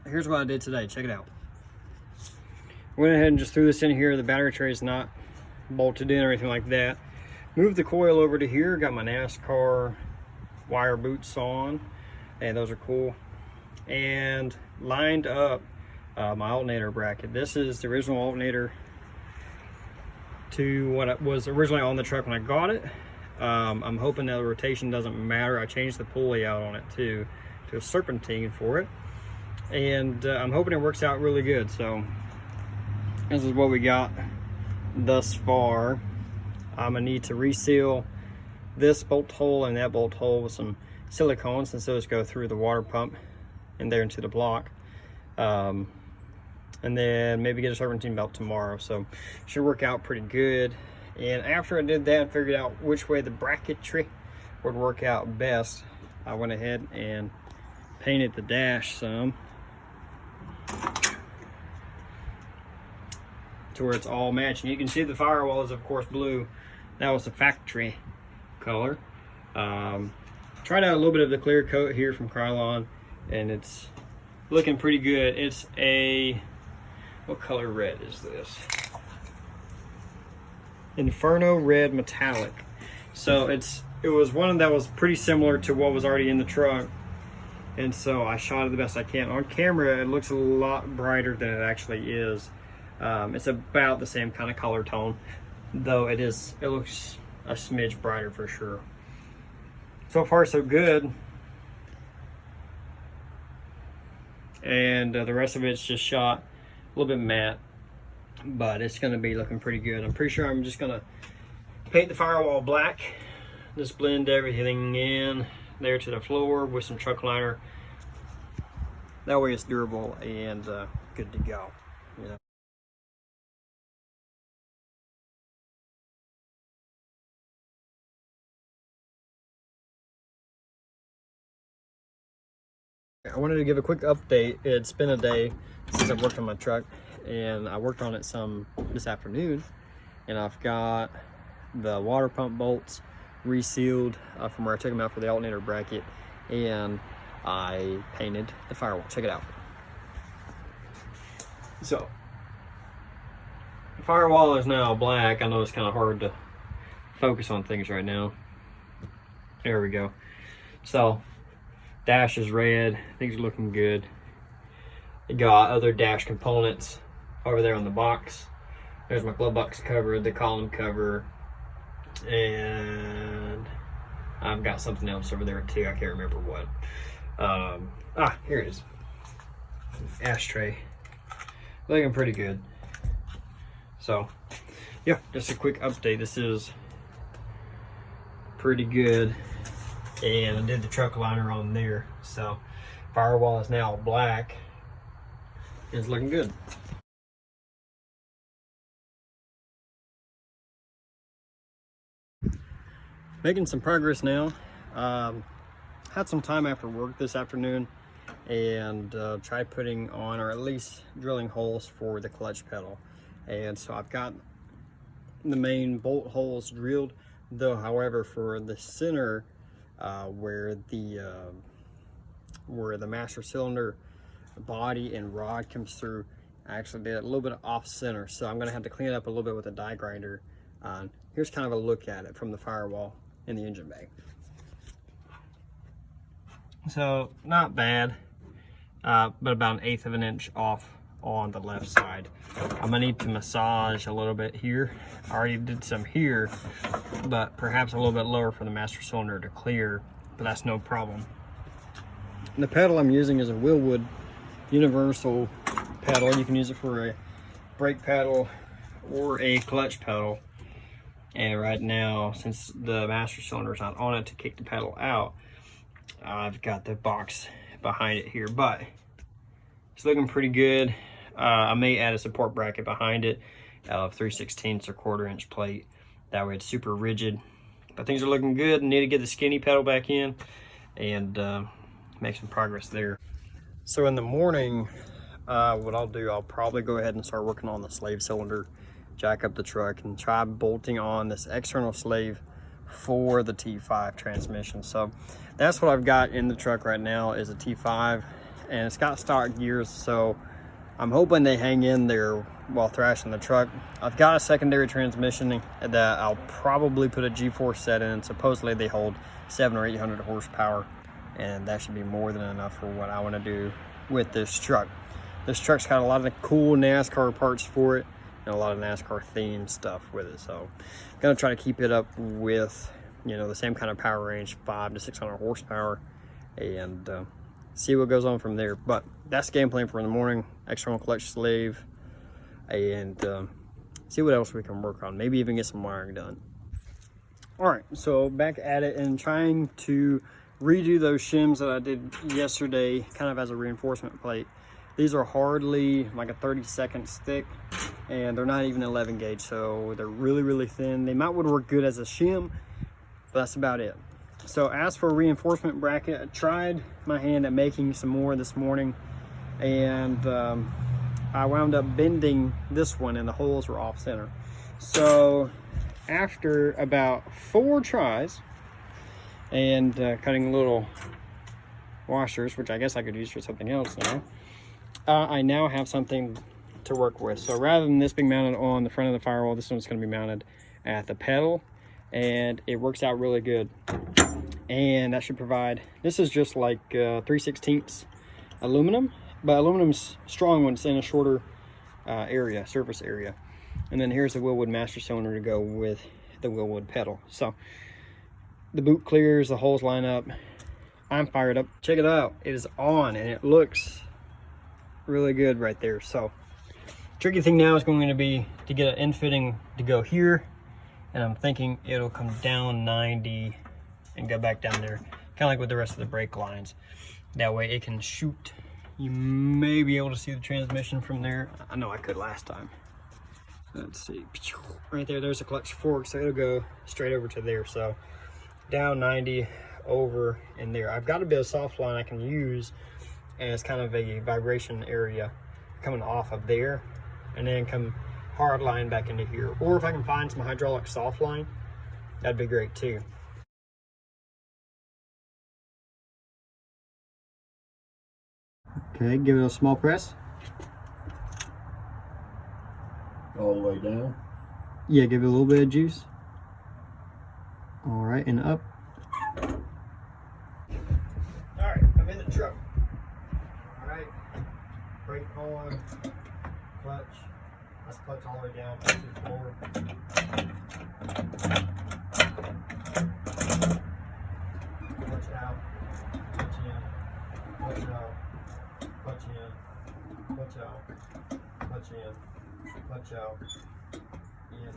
here's what I did today. Check it out. Went ahead and just threw this in here. The battery tray is not bolted in or anything like that. Moved the coil over to here. Got my NASCAR wire boots on, and those are cool. And lined up my alternator bracket. This is the original alternator to what it was originally on the truck when I got it. I'm hoping that the rotation doesn't matter. I changed the pulley out on it too, to a serpentine for it. And I'm hoping it works out really good. So this is what we got thus far. I'm gonna need to reseal this bolt hole and that bolt hole with some silicone, since those go through the water pump and there into the block. And then maybe get a serpentine belt tomorrow. So should work out pretty good. And after I did that and figured out which way the bracketry would work out best, I went ahead and painted the dash some to where it's all matching. You can see the firewall is of course blue. That was the factory color. Tried out a little bit of the clear coat here from Krylon, and it's looking pretty good. It's a, what color red is this? Inferno Red Metallic. So it was one that was pretty similar to what was already in the truck, and so I shot it the best I can. On camera it looks a lot brighter than it actually is. It's about the same kind of color tone, though it looks a smidge brighter for sure. So far so good. And the rest of it's just shot a little bit matte, but it's going to be looking pretty good. I'm pretty sure I'm just going to paint the firewall black, just blend everything in there to the floor with some truck liner. That way it's durable and good to go. You know. I wanted to give a quick update. It's been a day since I've worked on my truck, and I worked on it some this afternoon, and I've got the water pump bolts resealed from where I took them out for the alternator bracket, and I painted the firewall. Check it out. So the firewall is now black. I know it's kind of hard to focus on things right now. There we go. So dash is red. Things are looking good. I got other dash components over there on the box. There's my glove box cover, the column cover, and I've got something else over there too. I can't remember what. Here it is. Ashtray. Looking pretty good. So yeah, just a quick update. This is pretty good. And I did the truck liner on there. So firewall is now black. It's looking good. Making some progress now. Had some time after work this afternoon and tried putting on, or at least drilling holes for the clutch pedal. And so I've got the main bolt holes drilled, though however for the center where the master cylinder body and rod comes through, I actually did a little bit of off center, so I'm gonna have to clean it up a little bit with a die grinder. Here's kind of a look at it from the firewall in the engine bay. So not bad, but about 1/8 of an inch off on the left side. I'm gonna need to massage a little bit here. I already did some here, but perhaps a little bit lower for the master cylinder to clear, but that's no problem. And the pedal I'm using is a Willwood universal pedal. You can use it for a brake pedal or a clutch pedal. And right now, since the master cylinder is not on it to kick the pedal out, I've got the box behind it here, but it's looking pretty good. I may add a support bracket behind it of 3/16 or 1/4 inch plate. That way it's super rigid. But things are looking good. Need to get the skinny pedal back in and make some progress there. So in the morning, what I'll do, I'll probably go ahead and start working on the slave cylinder, jack up the truck, and try bolting on this external slave for the T5 transmission. So that's what I've got in the truck right now, is a T5, and it's got stock gears, so I'm hoping they hang in there while thrashing the truck. I've got a secondary transmission that I'll probably put a G-force set in. Supposedly they hold 700 or 800 horsepower, and that should be more than enough for what I want to do with this truck. This truck's got a lot of cool NASCAR parts for it and a lot of NASCAR themed stuff with it, so I'm gonna try to keep it up with, you know, the same kind of power range, 500 to 600 horsepower, and see what goes on from there. But that's the game plan for in the morning. External clutch sleeve, and see what else we can work on. Maybe even get some wiring done. All right, so back at it and trying to redo those shims that I did yesterday, kind of as a reinforcement plate. These are hardly like a 32nd thick, and they're not even 11 gauge, so they're really, really thin. They might would work good as a shim, but that's about it. So as for reinforcement bracket, I tried my hand at making some more this morning, and I wound up bending this one and the holes were off center. So after about 4 tries and cutting little washers, which I guess I could use for something else now, I now have something to work with. So rather than this being mounted on the front of the firewall, this one's going to be mounted at the pedal, and it works out really good. And that should provide, this is just like 3/16 aluminum, but aluminum's strong when it's in a shorter surface area. And then here's the Willwood master cylinder to go with the Willwood pedal. So the boot clears, the holes line up. I'm fired up. Check it out, it is on and it looks really good right there. So tricky thing now is going to be to get an end fitting to go here, and I'm thinking it'll come down 90 and go back down there, kind of like with the rest of the brake lines. That way it can shoot. You may be able to see the transmission from there. I know I could last time. Let's see, right there, there's a clutch fork, so it'll go straight over to there. So down 90, over in there. I've got a bit of soft line I can use as kind of a vibration area coming off of there, and then come hard line back into here. Or if I can find some hydraulic soft line, that'd be great too. Okay, give it a small press. All the way down? Yeah, give it a little bit of juice. All right, and up. All right, I'm in the truck. All right, brake on, clutch. Let's clutch all the way down to the floor. Clutch out, clutch in, clutch out, clutch in, clutch out, clutch in, clutch out, in.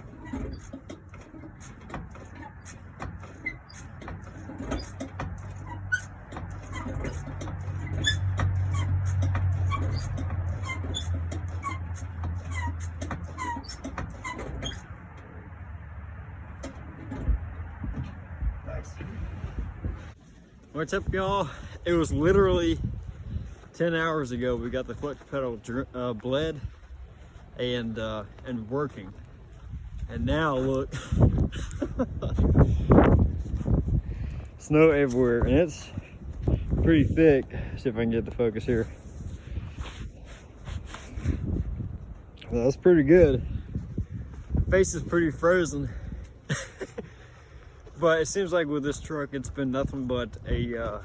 What's up, y'all? It was literally 10 hours ago we got the clutch pedal bled and working, and now look. Snow everywhere, and it's pretty thick. See if I can get the focus here. Well, that's pretty good. Face is pretty frozen. But it seems like with this truck, it's been nothing but a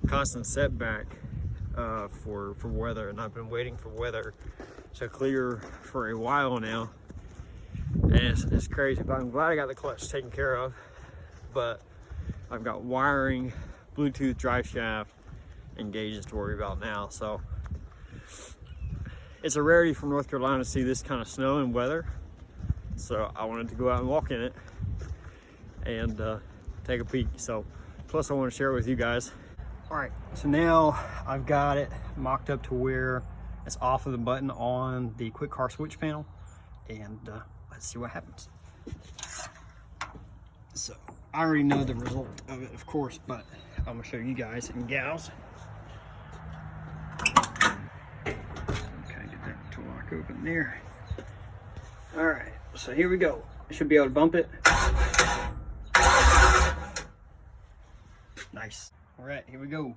constant setback for weather, and I've been waiting for weather to clear for a while now, and it's crazy. But I'm glad I got the clutch taken care of. But I've got wiring, Bluetooth drive shaft, and gauges to worry about now. So it's a rarity for North Carolina to see this kind of snow and weather. So I wanted to go out and walk in it and take a peek. So plus I want to share it with you guys. All right, so now I've got it mocked up to where it's off of the button on the quick car switch panel, and let's see what happens. So I already know the result of it, of course, but I'm gonna show you guys and gals. Okay, get that to lock open there. All right, so here we go. I should be able to bump it. Nice. All right, here we go.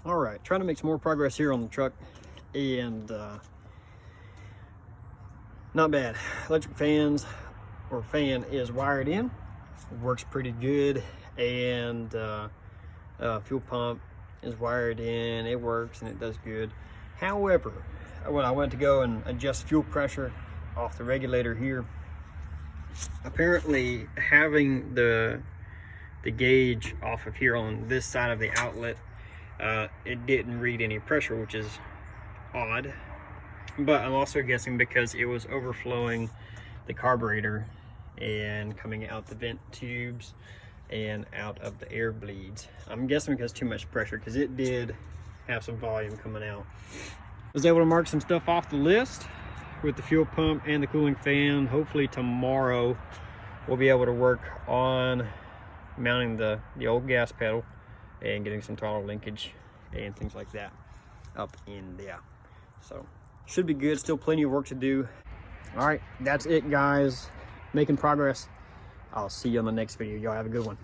All right, trying to make some more progress here on the truck, and not bad. Electric fan is wired in, works pretty good, and fuel pump is wired in, it works and it does good. However, when I went to go and adjust fuel pressure off the regulator here, apparently having the gauge off of here on this side of the outlet, it didn't read any pressure, which is odd. But I'm also guessing because it was overflowing the carburetor and coming out the vent tubes and out of the air bleeds. I'm guessing because too much pressure, because it did have some volume coming out. Was able to mark some stuff off the list with the fuel pump and the cooling fan. Hopefully tomorrow we'll be able to work on mounting the old gas pedal and getting some throttle linkage and things like that up in there. So should be good. Still plenty of work to do. All right, that's it, guys. Making progress. I'll see you on the next video. Y'all have a good one.